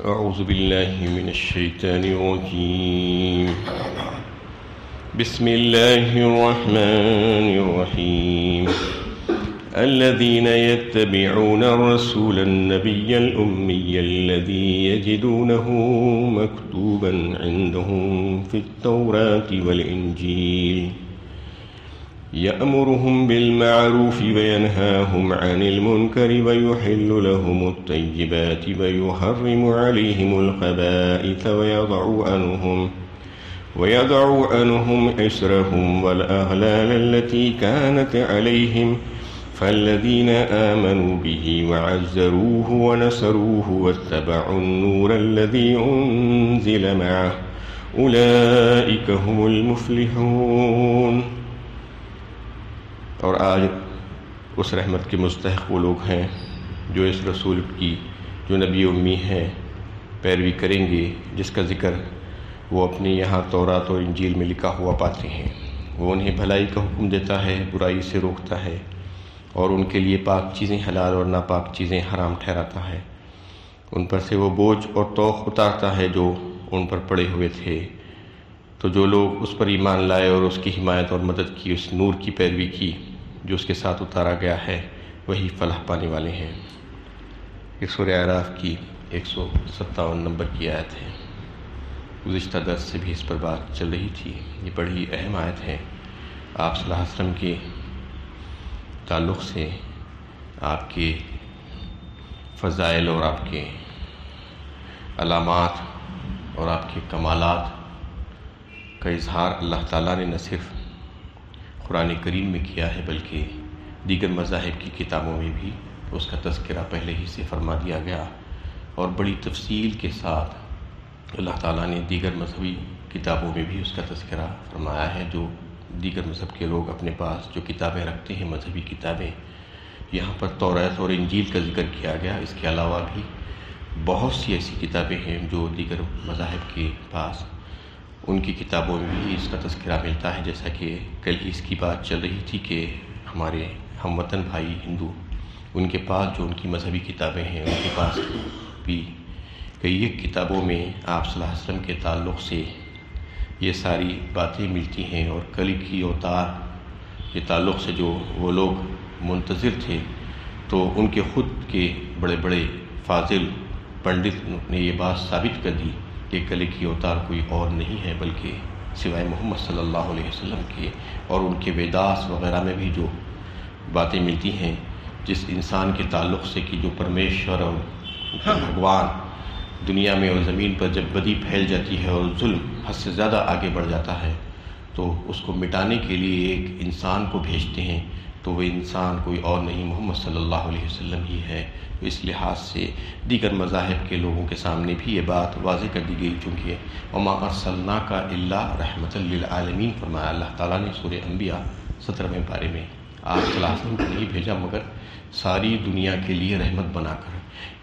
أعوذ بالله من الشيطان الرجيم. بسم الله الرحمن الرحيم. الذين يتبعون الرسول النبي الأمي الذي يجدونه مكتوبا عندهم في التوراة والإنجيل يأمرهم بالمعروف وينهاهم عن المنكر ويحل لهم الطيبات ويحرم عليهم الخبائث ويضع عنهم إسرهم والأغلال التي كانت عليهم فالذين آمنوا به وعزروه ونصروه واتبعوا النور الذي أنزل معه أولئك هم المفلحون. اور آج اس رحمت کے مستحق وہ لوگ ہیں جو اس رسول کی جو نبی امی ہے پیروی کریں گے، جس کا ذکر وہ اپنے یہاں تورات اور انجیل میں لکھا ہوا پاتے ہیں. وہ انہیں بھلائی کا حکم دیتا ہے، برائی سے روکتا ہے، اور ان کے لیے پاک چیزیں حلال اور ناپاک چیزیں حرام ٹھہراتا ہے. ان پر سے وہ بوجھ اور توق اتارتا ہے جو ان پر پڑے ہوئے تھے. تو جو لوگ اس پر ایمان لائے اور اس کی حمایت اور مدد کی، اس نور کی پیروی کی جو اس کے ساتھ اتارا گیا ہے، وہی فلاح پانے والے ہیں. یہ سورہ اعراف کی 157 نمبر کی آیت ہے. گزشتہ درس سے بھی اس پر بات چل رہی تھی. یہ بڑی اہم آیت ہے. آپ صلی اللہ علیہ وسلم کے تعلق سے آپ کے فضائل اور آپ کے علامات اور آپ کے کمالات کا اظہار اللہ تعالیٰ نے نہ صرف قرآن کریم میں کیا ہے بلکہ دیگر مذاہب کی کتابوں میں بھی اس کا تذکرہ پہلے ہی سے فرما دیا گیا، اور بڑی تفصیل کے ساتھ اللہ تعالیٰ نے دیگر مذہبی کتابوں میں بھی اس کا تذکرہ فرمایا ہے. جو دیگر مذہب کے لوگ اپنے پاس جو کتابیں رکھتے ہیں، مذہبی کتابیں، یہاں پر تورات اور انجیل کا ذکر کیا گیا. اس کے علاوہ بھی بہت سی ایسی کتابیں ہیں جو دیگر مذاہب کے پاس ان کی کتابوں میں بھی اس کا تذکرہ ملتا ہے. جیسا کہ کل ہی اس کی بات چل رہی تھی کہ ہمارے ہم وطن بھائی ہندو، ان کے پاس جو ان کی مذہبی کتابیں ہیں، ان کے پاس بھی کئی کتابوں میں آپ صلی اللہ علیہ وسلم کے تعلق سے یہ ساری باتیں ملتی ہیں. اور کلی کی اوتار کے تعلق سے جو وہ لوگ منتظر تھے، تو ان کے خود کے بڑے بڑے فاضل پنڈت نے یہ بات ثابت کر دی کہ کلی کی اوتار کوئی اور نہیں ہے بلکہ سوائے محمد صلی اللہ علیہ وسلم کے. اور ان کے ویداس وغیرہ میں بھی جو باتیں ملتی ہیں جس انسان کے تعلق سے کہ جو پرمیشور اور بھگوان دنیا میں اور زمین پر جب بدی پھیل جاتی ہے اور ظلم حد سے زیادہ آگے بڑھ جاتا ہے، تو اس کو مٹانے کے لیے ایک انسان کو بھیجتے ہیں. تو وہ انسان کوئی اور نہیں، محمد صلی اللہ علیہ وسلم ہی ہے. اس لحاظ سے دیگر مذاہب کے لوگوں کے سامنے بھی یہ بات واضح کر دی گئی، چونکہ وما ارسلناک الا رحمۃ للعالمین فرمایا اللہ تعالیٰ نے سورہ انبیاء 17ویں پارے میں. آپ صلی اللہ علیہ وسلم کو نہیں بھیجا مگر ساری دنیا کے لیے رحمت بنا کر.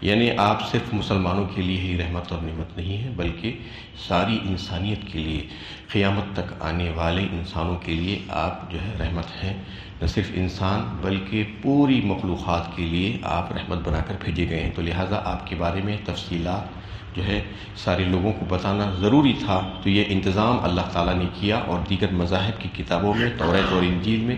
یعنی آپ صرف مسلمانوں کے لیے ہی رحمت اور نعمت نہیں ہے بلکہ ساری انسانیت کے لیے، قیامت تک آنے والے انسانوں کے لیے آپ جو ہے رحمت ہیں. نہ صرف انسان بلکہ پوری مخلوقات کے لیے آپ رحمت بنا کر بھیجے گئے ہیں. تو لہٰذا آپ کے بارے میں تفصیلات جو ہے سارے لوگوں کو بتانا ضروری تھا. تو یہ انتظام اللہ تعالیٰ نے کیا، اور دیگر مذاہب کی کتابوں میں تورات اور انجیل میں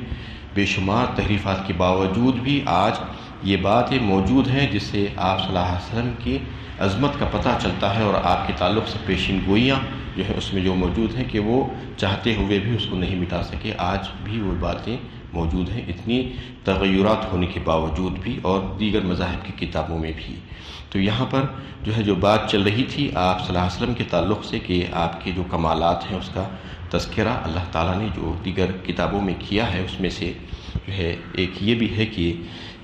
بے شمار تحریفات کے باوجود بھی آج یہ باتیں موجود ہیں جس سے آپ صلی اللہ علیہ وسلم کی عظمت کا پتہ چلتا ہے. اور آپ کے تعلق سے پیشین گوئیاں جو ہے اس میں جو موجود ہیں کہ وہ چاہتے ہوئے بھی اس کو نہیں مٹا سکے. آج بھی وہ باتیں موجود ہیں اتنی تغیرات ہونے کے باوجود بھی، اور دیگر مذاہب کی کتابوں میں بھی. تو یہاں پر جو ہے جو بات چل رہی تھی آپ صلی اللہ علیہ وسلم کے تعلق سے کہ آپ کے جو کمالات ہیں اس کا تذکرہ اللہ تعالیٰ نے جو دیگر کتابوں میں کیا ہے، اس میں سے جو ہے ایک یہ بھی ہے کہ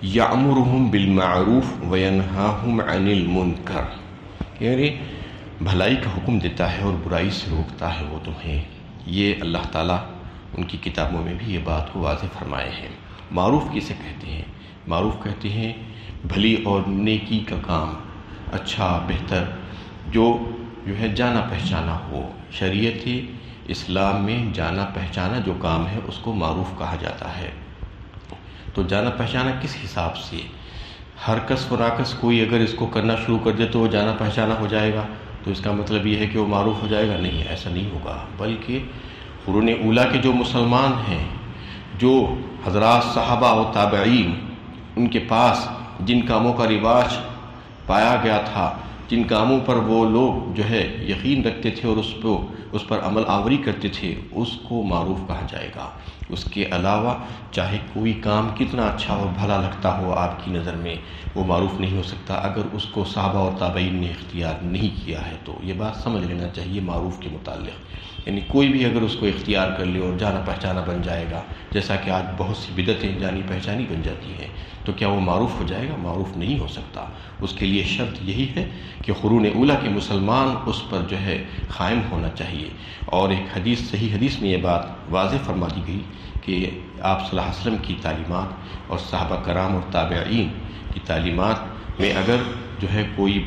یأمرہم بالمعروف وینہاہم عن المنکر، یعنی بھلائی کا حکم دیتا ہے اور برائی سے روکتا ہے وہ تمہیں. یہ اللہ تعالیٰ ان کی کتابوں میں بھی یہ بات کو واضح فرمائے ہیں. معروف کسے کہتے ہیں؟ معروف کہتے ہیں بھلی اور نیکی کا کام، اچھا بہتر جو ہے جانا پہچانا ہو. شریعت اسلام میں جانا پہچانا جو کام ہے اس کو معروف کہا جاتا ہے. تو جانا پہچانا کس حساب سے؟ ہر کس و ناکس کوئی اگر اس کو کرنا شروع کر دے تو وہ جانا پہچانا ہو جائے گا، تو اس کا مطلب یہ ہے کہ وہ معروف ہو جائے گا؟ نہیں، ایسا نہیں ہوگا، بلکہ قرون اولیٰ کے جو مسلمان ہیں، جو حضرات صحابہ و تابعین، ان کے پاس جن کاموں کا رواج پایا گیا تھا، جن کاموں پر وہ لوگ جو ہے یقین رکھتے تھے اور اس پر عمل آوری کرتے تھے، اس کو معروف کہا جائے گا۔ اس کے علاوہ چاہے کوئی کام کتنا اچھا اور بھلا لگتا ہو آپ کی نظر میں، وہ معروف نہیں ہو سکتا اگر اس کو صحابہ اور تابعین نے اختیار نہیں کیا ہے۔ تو یہ بات سمجھ لینا چاہیے معروف کے متعلق، یعنی کوئی بھی اگر اس کو اختیار کر لے اور جانا پہچانا بن جائے گا، جیسا کہ آج بہت سی بدعتیں جانی پہچانی بن جاتی ہیں، تو کیا وہ معروف ہو جائے گا؟ معروف نہیں ہو سکتا۔ اس کے لیے شرط یہی ہے کہ قرون اولیٰ کے مسلمان اس پر جو ہے قائم ہونا چاہیے۔ اور ایک حدیث، صحیح حدیث میں یہ بات واضح فرما دی گئی کہ آپ صلی اللہ علیہ وسلم کی تعلیمات اور صحابہ کرام اور تابعین کی تعلیمات میں اگر جو ہے کوئی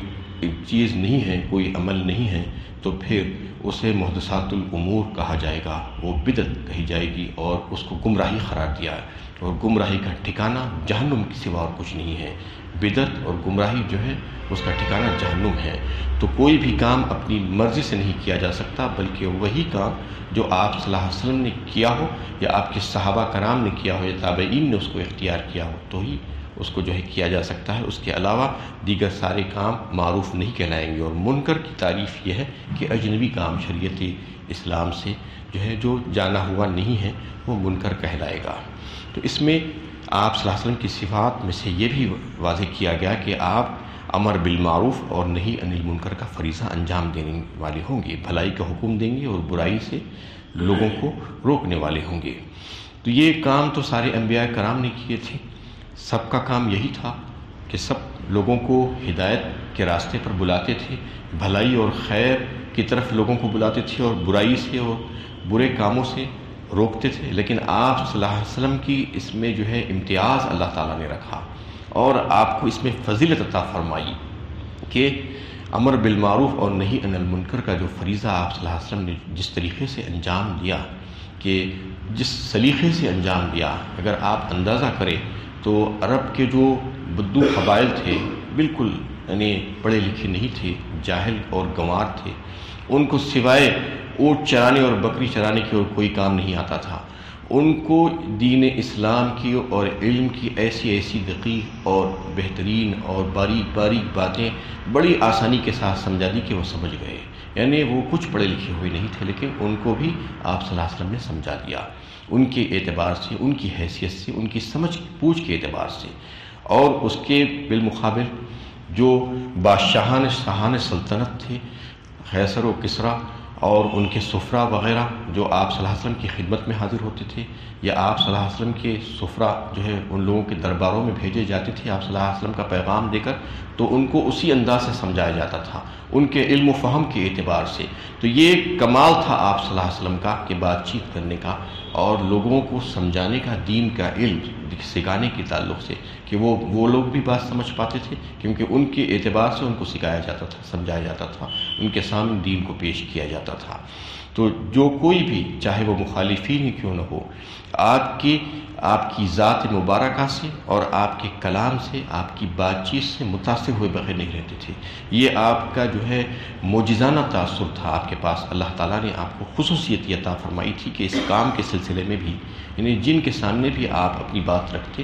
چیز نہیں ہے، کوئی عمل نہیں ہے، تو پھر اسے محدثات الامور کہا جائے گا، وہ بدعت کہی جائے گی اور اس کو گمراہی قرار دیا ہے، اور گمراہی کا ٹھکانہ جہنم کے سوا اور کچھ نہیں ہے۔ بدعت اور گمراہی جو ہے اس کا ٹھکانہ جہنم ہے۔ تو کوئی بھی کام اپنی مرضی سے نہیں کیا جا سکتا، بلکہ وہی کام جو آپ صلی اللہ علیہ وسلم نے کیا ہو، یا آپ کے صحابہ کرام نے کیا ہو، یا تابعین نے اس کو اختیار کیا ہو، تو ہی اس کو جو ہے کیا جا سکتا ہے۔ اس کے علاوہ دیگر سارے کام معروف نہیں کہلائیں گے۔ اور منکر کی تعریف یہ ہے کہ اجنبی کام شریعت اسلام سے جو ہے جو جانا ہوا نہیں ہے، وہ منکر کہلائے گا۔ تو اس میں آپ صلی اللہ علیہ وسلم کی صفات میں سے یہ بھی واضح کیا گیا کہ آپ امر بالمعروف اور نہی عن المنکر کا فریضہ انجام دینے والے ہوں گے، بھلائی کا حکم دیں گے اور برائی سے لوگوں کو روکنے والے ہوں گے۔ تو یہ کام تو سارے انبیاء کرام نے کیے تھے، سب کا کام یہی تھا کہ سب لوگوں کو ہدایت کے راستے پر بلاتے تھے، بھلائی اور خیر کی طرف لوگوں کو بلاتے تھے، اور برائی سے اور برے کاموں سے روکتے تھے۔ لیکن آپ صلی اللہ علیہ وسلم کی اس میں جو ہے امتیاز اللہ تعالیٰ نے رکھا، اور آپ کو اس میں فضیلت عطا فرمائی کہ امر بالمعروف اور نہی عن المنکر کا جو فریضہ آپ صلی اللہ علیہ وسلم نے جس طریقے سے انجام دیا، کہ جس سلیقے سے انجام دیا، اگر آپ اندازہ کریں تو عرب کے جو بدو قبائل تھے، بالکل یعنی پڑھے لکھے نہیں تھے، جاہل اور گنوار تھے، ان کو سوائے اونٹ چرانے اور بکری چرانے کی اور کوئی کام نہیں آتا تھا۔ ان کو دین اسلام کی اور علم کی ایسی ایسی دقیق اور بہترین اور باریک باریک باتیں بڑی آسانی کے ساتھ سمجھا دی کہ وہ سمجھ گئے، یعنی وہ کچھ پڑھے لکھے ہوئے نہیں تھے، لیکن ان کو بھی آپ صلی اللہ علیہ وسلم نے سمجھا دیا، ان کے اعتبار سے، ان کی حیثیت سے، ان کی سمجھ پوچھ کے اعتبار سے۔ اور اس کے بالمقابل جو بادشاہان سلطنت تھے، قیصر و کسریٰ اور ان کے سفراء وغیرہ جو آپ صلی اللہ علیہ وسلم کی خدمت میں حاضر ہوتے تھے، یا آپ صلی اللہ علیہ وسلم کے سفراء جو ہے ان لوگوں کے درباروں میں بھیجے جاتے تھے آپ صلی اللہ علیہ وسلم کا پیغام دے کر، تو ان کو اسی انداز سے سمجھایا جاتا تھا، ان کے علم و فہم کے اعتبار سے۔ تو یہ کمال تھا آپ صلی اللہ علیہ وسلم کا کہ بات چیت کرنے کا اور لوگوں کو سمجھانے کا، دین کا علم سکھانے کے تعلق سے، کہ وہ لوگ بھی بات سمجھ پاتے تھے، کیونکہ ان کے اعتبار سے ان کو سکھایا جاتا تھا، سمجھایا جاتا تھا، ان کے سامنے دین کو پیش کیا جاتا تھا۔ تو جو کوئی بھی، چاہے وہ مخالفین ہی کیوں نہ ہو، آپ کی ذات مبارکہ سے اور آپ کے کلام سے، آپ کی بات چیت سے متاثر ہوئے بغیر نہیں رہتے تھے۔ یہ آپ کا جو ہے معجزانہ تاثر تھا آپ کے پاس۔ اللہ تعالیٰ نے آپ کو خصوصیت عطا فرمائی تھی کہ اس کام کے سلسلے میں بھی، یعنی جن کے سامنے بھی آپ اپنی بات رکھتے،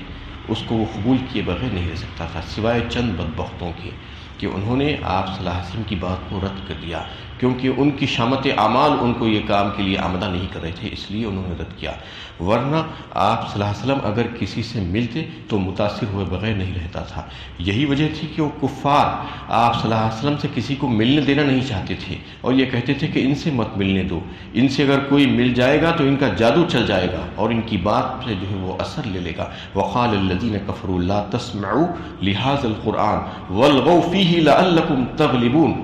اس کو وہ قبول کیے بغیر نہیں رہ سکتا تھا، سوائے چند بدبختوں کے کہ انہوں نے آپ صلی اللہ علیہ وسلم کی بات کو رد کر دیا، کیونکہ ان کی شامت اعمال ان کو یہ کام کے لیے آمدہ نہیں کر رہے تھے، اس لیے انہوں نے رد کیا۔ ورنہ آپ صلی اللہ علیہ وسلم اگر کسی سے ملتے تو متاثر ہوئے بغیر نہیں رہتا تھا۔ یہی وجہ تھی کہ وہ کفار آپ صلی اللہ علیہ وسلم سے کسی کو ملنے دینا نہیں چاہتے تھے، اور یہ کہتے تھے کہ ان سے مت ملنے دو، ان سے اگر کوئی مل جائے گا تو ان کا جادو چل جائے گا اور ان کی بات سے جو ہے وہ اثر لے لے گا۔ وقال الذین کفروا لا تسمعوا لهذا القرآن والغوا فیہ لعلکم تغلبون۔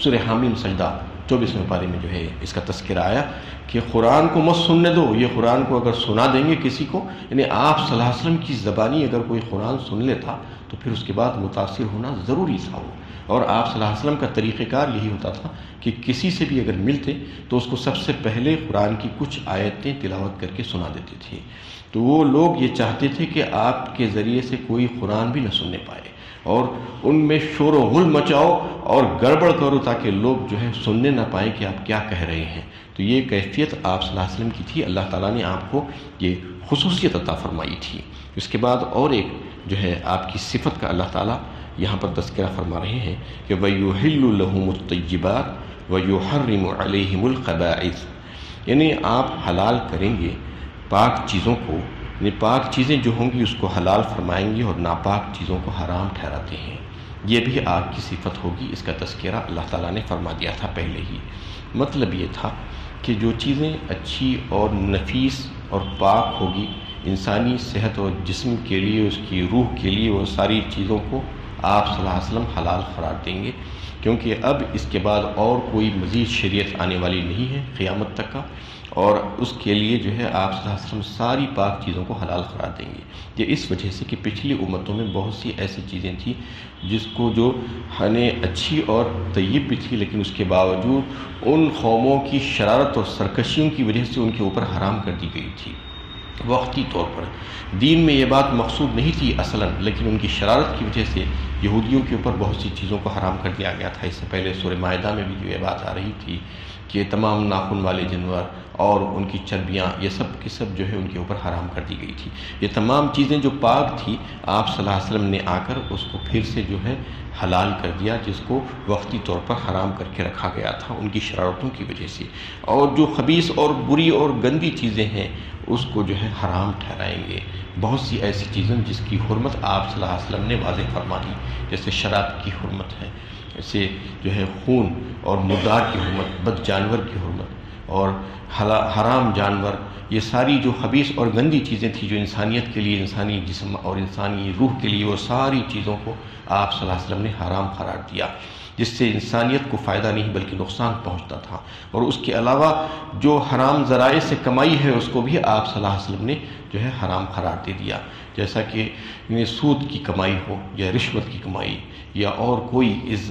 سورہ حامیم سجدہ 24ویں پارے میں جو ہے اس کا تذکرہ آیا کہ قرآن کو مت سننے دو، یہ قرآن کو اگر سنا دیں گے کسی کو، یعنی آپ صلی اللہ علیہ وسلم کی زبانی اگر کوئی قرآن سن لیتا تو پھر اس کے بعد متاثر ہونا ضروری تھا وہ۔ اور آپ صلی اللہ علیہ وسلم کا طریقہ کار یہی ہوتا تھا کہ کسی سے بھی اگر ملتے تو اس کو سب سے پہلے قرآن کی کچھ آیتیں تلاوت کر کے سنا دیتے تھے۔ تو وہ لوگ یہ چاہتے تھے کہ آپ کے ذریعے سے کوئی قرآن بھی نہ سننے پائے، اور ان میں شور و غل مچاؤ اور گڑبڑ کرو تاکہ لوگ جو ہے سننے نہ پائیں کہ آپ کیا کہہ رہے ہیں۔ تو یہ کیفیت آپ صلی اللہ علیہ وسلم کی تھی، اللہ تعالیٰ نے آپ کو یہ خصوصیت عطا فرمائی تھی۔ اس کے بعد اور ایک جو ہے آپ کی صفت کا اللہ تعالیٰ یہاں پر تذکرہ فرما رہے ہیں کہ وَيُحِلُّ لَهُمُ الطَّيِّبَاتِ وَيُحَرِّمُ عَلَيْهِمُ الْخَبَائِثَ، یعنی آپ حلال کریں گے پاک چیزوں کو، یعنی پاک چیزیں جو ہوں گی اس کو حلال فرمائیں گے اور ناپاک چیزوں کو حرام ٹھہراتے ہیں۔ یہ بھی آپ کی صفت ہوگی، اس کا تذکرہ اللہ تعالیٰ نے فرما دیا تھا پہلے ہی۔ مطلب یہ تھا کہ جو چیزیں اچھی اور نفیس اور پاک ہوگی انسانی صحت اور جسم کے لیے، اس کی روح کے لیے، وہ ساری چیزوں کو آپ صلی اللہ علیہ وسلم حلال قرار دیں گے، کیونکہ اب اس کے بعد اور کوئی مزید شریعت آنے والی نہیں ہے قیامت تک کا، اور اس کے لیے جو ہے آپ صلی اللہ علیہ وسلم ساری پاک چیزوں کو حلال قرار دیں گے۔ یہ اس وجہ سے کہ پچھلی امتوں میں بہت سی ایسی چیزیں تھیں جس کو جو اچھی اور طیب بھی تھی، لیکن اس کے باوجود ان قوموں کی شرارت اور سرکشیوں کی وجہ سے ان کے اوپر حرام کر دی گئی تھی وقتی طور پر۔ دین میں یہ بات مقصود نہیں تھی اصلاً، لیکن ان کی شرارت کی وجہ سے یہودیوں کے اوپر بہت سی چیزوں کو حرام کر دیا گیا تھا۔ اس سے پہلے سورہ مائدہ میں بھی جو یہ بات آ رہی تھی کہ تمام ناخن والے جانور اور ان کی چربیاں یہ سب کی سب جو ہے ان کے اوپر حرام کر دی گئی تھی۔ یہ تمام چیزیں جو پاک تھی آپ صلی اللہ علیہ وسلم نے آ کر اس کو پھر سے جو ہے حلال کر دیا، جس کو وقتی طور پر حرام کر کے رکھا گیا تھا ان کی شرارتوں کی وجہ سے، اور جو خبیث اور بری اور گندی چیزیں ہیں اس کو جو ہے حرام ٹھہرائیں گے۔ بہت سی ایسی چیزیں جس کی حرمت آپ صلی اللہ علیہ وسلم نے واضح فرما دی، جیسے شراب کی حرمت ہے، ایسے جو ہے خون اور مردار کی حرمت، بد جانور کی حرمت اور حرام جانور، یہ ساری جو خبیث اور گندی چیزیں تھیں جو انسانیت کے لیے، انسانی جسم اور انسانی روح کے لیے، وہ ساری چیزوں کو آپ صلی اللہ علیہ وسلم نے حرام قرار دیا، جس سے انسانیت کو فائدہ نہیں بلکہ نقصان پہنچتا تھا۔ اور اس کے علاوہ جو حرام ذرائع سے کمائی ہے اس کو بھی آپ صلی اللہ علیہ وسلم نے جو ہے حرام قرار دے دیا، جیسا کہ سود کی کمائی ہو یا رشوت کی کمائی یا اور کوئی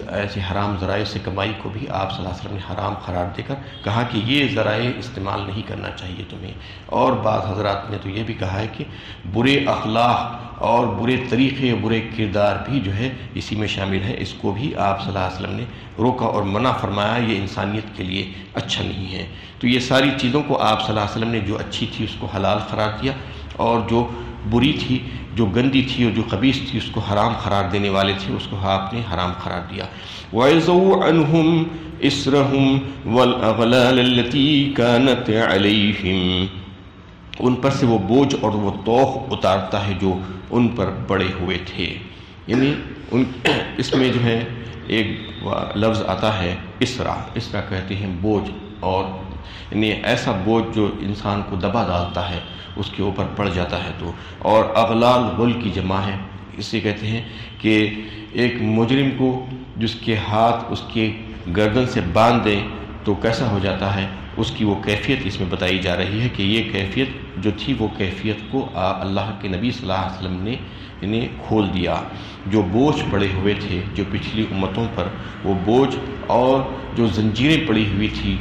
ایسے حرام ذرائع سے کمائی کو بھی آپ صلی اللہ علیہ وسلم نے حرام قرار دے کر کہا کہ یہ ذرائع استعمال نہیں کرنا چاہیے تمہیں۔ اور بعض حضرات نے تو یہ بھی کہا ہے کہ برے اخلاق اور برے طریقے، برے کردار بھی جو ہے اسی میں شامل ہے، اس کو بھی آپ صلی اللہ علیہ وسلم نے روکا اور منع فرمایا، یہ انسانیت کے لیے اچھا نہیں ہے۔ تو یہ ساری چیزوں کو آپ صلی اللہ علیہ وسلم نے جو اچھی تھی اس کو حلال قرار دیا، اور جو بری تھی، جو گندی تھی اور جو خبیث تھی اس کو حرام قرار دینے والے تھے اس کو آپ نے حرام قرار دیا۔ وَيَضَعُ عَنْهُمْ إِصْرَهُمْ وَالْأَغْلَالَ الَّتِي كَانَتْ عَلَيْهِمْ، ان پر سے وہ بوجھ اور وہ طوق اتارتا ہے جو ان پر پڑے ہوئے تھے۔ یعنی اس میں جو ہے ایک لفظ آتا ہے اسرا، اسرا کہتے ہیں بوجھ، اور یعنی ایسا بوجھ جو انسان کو دبا ڈالتا ہے، اس کے اوپر پڑ جاتا ہے تو، اور اغلال غل کی جمع ہے، اسے کہتے ہیں کہ ایک مجرم کو جس کے ہاتھ اس کے گردن سے باندھ دیں تو کیسا ہو جاتا ہے، اس کی وہ کیفیت اس میں بتائی جا رہی ہے کہ یہ کیفیت جو تھی وہ کیفیت کو اللہ کے نبی صلی اللہ علیہ وسلم نے انہیں کھول دیا۔ جو بوجھ پڑے ہوئے تھے، جو پچھلی امتوں پر وہ بوجھ اور جو زنجیریں پڑی ہوئی تھی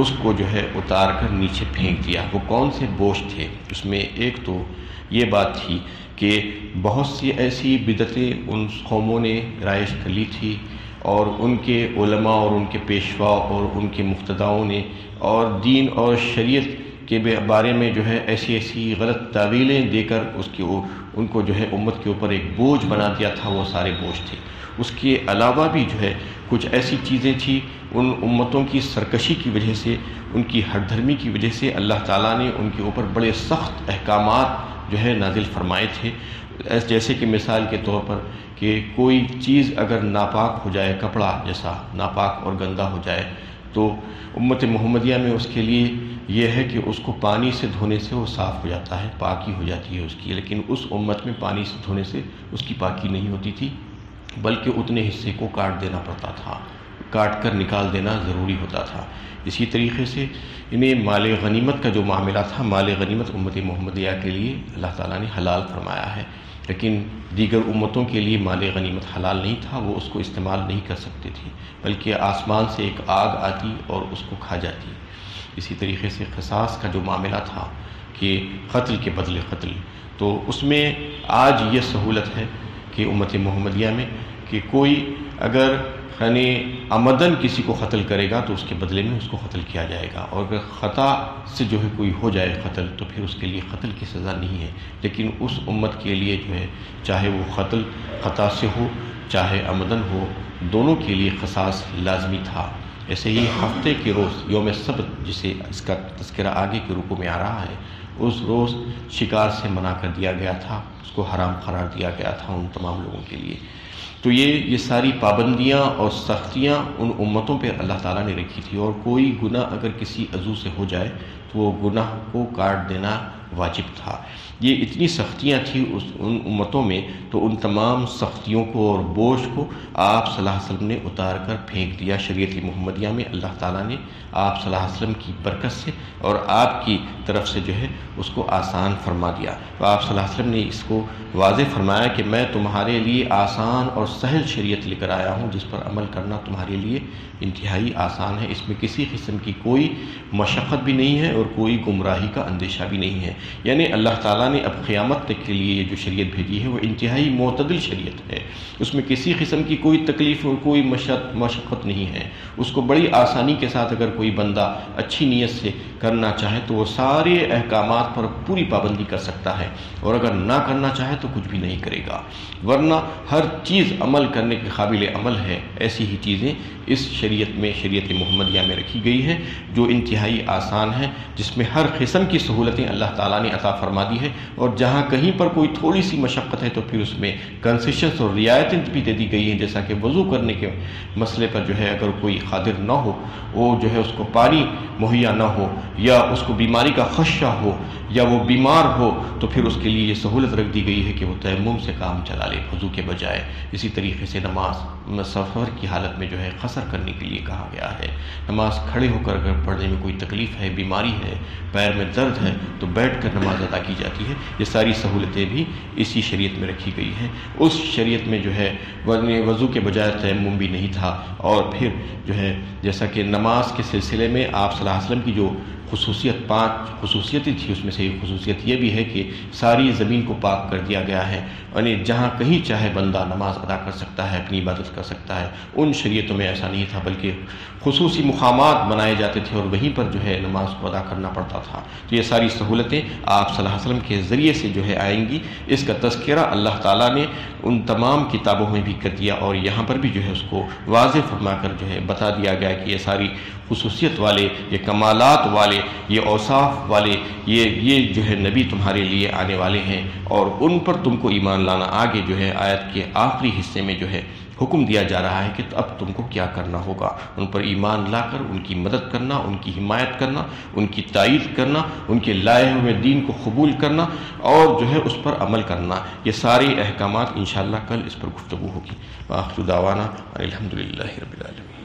اس کو جو ہے اتار کر نیچے پھینک دیا۔ وہ کون سے بوجھ تھے؟ اس میں ایک تو یہ بات تھی کہ بہت سی ایسی بدعتیں ان قوموں نے رائج کر لی تھی، اور ان کے علماء اور ان کے پیشوا اور ان کے مقتداؤں نے اور دین اور شریعت کے بارے میں جو ہے ایسی ایسی غلط تعویلیں دے کر ان کو جو ہے امت کے اوپر ایک بوجھ بنا دیا تھا۔ وہ سارے بوجھ تھے۔ اس کے علاوہ بھی جو ہے کچھ ایسی چیزیں تھیں ان امتوں کی سرکشی کی وجہ سے، ان کی ہٹ دھرمی کی وجہ سے اللہ تعالیٰ نے ان کے اوپر بڑے سخت احکامات جو ہے نازل فرمائے تھے، جیسے کہ مثال کے طور پر کہ کوئی چیز اگر ناپاک ہو جائے، کپڑا جیسا ناپاک اور گندا ہو جائے تو امت محمدیہ میں اس کے لیے یہ ہے کہ اس کو پانی سے دھونے سے وہ صاف ہو جاتا ہے، پاکی ہو جاتی ہے اس کی، لیکن اس امت میں پانی سے دھونے سے اس کی پاکی نہیں ہوتی تھی، بلکہ اتنے حصے کو کاٹ دینا پڑتا تھا، کاٹ کر نکال دینا ضروری ہوتا تھا۔ اسی طریقے سے انہیں مال غنیمت کا جو معاملہ تھا، مال غنیمت امت محمدیہ کے لیے اللہ تعالیٰ نے حلال فرمایا ہے، لیکن دیگر امتوں کے لیے مال غنیمت حلال نہیں تھا، وہ اس کو استعمال نہیں کر سکتے تھے، بلکہ آسمان سے ایک آگ آتی اور اس کو کھا جاتی۔ اسی طریقے سے قصاص کا جو معاملہ تھا کہ قتل کے بدلے قتل، تو اس میں آج یہ سہولت ہے کہ امت محمدیہ میں کہ کوئی اگر یعنی عمدن کسی کو قتل کرے گا تو اس کے بدلے میں اس کو قتل کیا جائے گا، اور اگر خطا سے جو ہے کوئی ہو جائے قتل تو پھر اس کے لیے قتل کی سزا نہیں ہے۔ لیکن اس امت کے لیے جو ہے چاہے وہ قتل خطا سے ہو چاہے عمدن ہو، دونوں کے لیے قصاص لازمی تھا۔ ایسے ہی ہفتے کے روز یوم سبت، جسے اس کا تذکرہ آگے کے رکوع میں آ رہا ہے، اس روز شکار سے منع کر دیا گیا تھا، اس کو حرام قرار دیا گیا تھا ان تمام لوگوں کے لیے۔ تو یہ ساری پابندیاں اور سختیاں ان امتوں پہ اللہ تعالیٰ نے رکھی تھی، اور کوئی گناہ اگر کسی عضو سے ہو جائے تو وہ گناہ کو کاٹ دینا واجب تھا۔ یہ اتنی سختیاں تھیں ان امتوں میں، تو ان تمام سختیوں کو اور بوجھ کو آپ صلی اللہ علیہ وسلم نے اتار کر پھینک دیا۔ شریعت محمدیہ میں اللہ تعالیٰ نے آپ صلی اللہ علیہ وسلم کی برکت سے اور آپ کی طرف سے جو ہے اس کو آسان فرما دیا۔ تو آپ صلی اللہ علیہ وسلم نے اس کو واضح فرمایا کہ میں تمہارے لیے آسان اور سہل شریعت لے کر آیا ہوں، جس پر عمل کرنا تمہارے لیے انتہائی آسان ہے، اس میں کسی قسم کی کوئی مشقت بھی نہیں ہے اور کوئی گمراہی کا اندیشہ بھی نہیں ہے۔ یعنی اللہ تعالیٰ نے اب قیامت تک کے لیے جو شریعت بھیجی ہے وہ انتہائی معتدل شریعت ہے، اس میں کسی قسم کی کوئی تکلیف اور کوئی مشقت نہیں ہے۔ اس کو بڑی آسانی کے ساتھ اگر کوئی بندہ اچھی نیت سے کرنا چاہے تو وہ سارے احکامات پر پوری پابندی کر سکتا ہے، اور اگر نہ کرنا چاہے تو کچھ بھی نہیں کرے گا، ورنہ ہر چیز عمل کرنے کے قابل عمل ہے۔ ایسی ہی چیزیں اس شریعت میں، شریعت محمدیہ میں رکھی گئی ہیں جو انتہائی آسان ہے، جس میں ہر قسم کی سہولتیں اللہ تعالیٰ نے عطا فرما دی ہے، اور جہاں کہیں پر کوئی تھوڑی سی مشقت ہے تو پھر اس میں کنسیشنز اور رعایتیں بھی دے دی گئی ہیں، جیسا کہ وضو کرنے کے مسئلے پر جو ہے اگر کوئی قادر نہ ہو، وہ جو ہے اس کو پانی مہیا نہ ہو، یا اس کو بیماری کا خدشہ ہو، یا وہ بیمار ہو، تو پھر اس کے لیے یہ سہولت رکھ دی گئی ہے کہ وہ تیمم سے کام چلا لے وضو کے بجائے۔ اسی طریقے سے نماز سفر کی حالت میں جو ہے قصر کرنے کے لیے کہا گیا ہے۔ نماز کھڑے ہو کر اگر پڑھنے میں کوئی تکلیف ہے، بیماری ہے، پیر میں درد ہے تو بیٹھ کر نماز ادا کی جاتی ہے۔ یہ ساری سہولتیں بھی اسی شریعت میں رکھی گئی ہیں۔ اس شریعت میں جو ہے وضو کے بجائے تیمم بھی نہیں تھا، اور پھر جو ہے جیسا کہ نماز کے سلسلے میں آپ صلی اللہ علیہ وسلم کی جو خصوصیت 5 خصوصیتیں تھی، اس میں سے ایک خصوصیت یہ بھی ہے کہ ساری زمین کو پاک کر دیا گیا ہے، یعنی جہاں کہیں چاہے بندہ نماز ادا کر سکتا ہے، اپنی عبادت کر سکتا ہے۔ ان شریعتوں میں ایسا نہیں تھا، بلکہ خصوصی مقامات بنائے جاتے تھے اور وہیں پر جو ہے نماز کو ادا کرنا پڑتا تھا۔ تو یہ ساری سہولتیں آپ صلی اللہ علیہ وسلم کے ذریعے سے جو ہے آئیں گی، اس کا تذکرہ اللہ تعالیٰ نے ان تمام کتابوں میں بھی کر دیا، اور یہاں پر بھی جو ہے اس کو واضح فرما کر جو ہے بتا دیا گیا کہ یہ ساری خصوصیت والے، یہ کمالات والے، یہ اوصاف والے، یہ جو ہے نبی تمہارے لیے آنے والے ہیں، اور ان پر تم کو ایمان لانا۔ آگے جو ہے آیت کے آخری حصے میں جو ہے حکم دیا جا رہا ہے کہ اب تم کو کیا کرنا ہوگا، ان پر ایمان لا کر ان کی مدد کرنا، ان کی حمایت کرنا، ان کی تائید کرنا، ان کے لائے ہوئے دین کو قبول کرنا، اور جو ہے اس پر عمل کرنا۔ یہ سارے احکامات انشاءاللہ کل اس پر گفتگو ہوگی۔ وآخر دعوانا الحمدللہ رب العالمین۔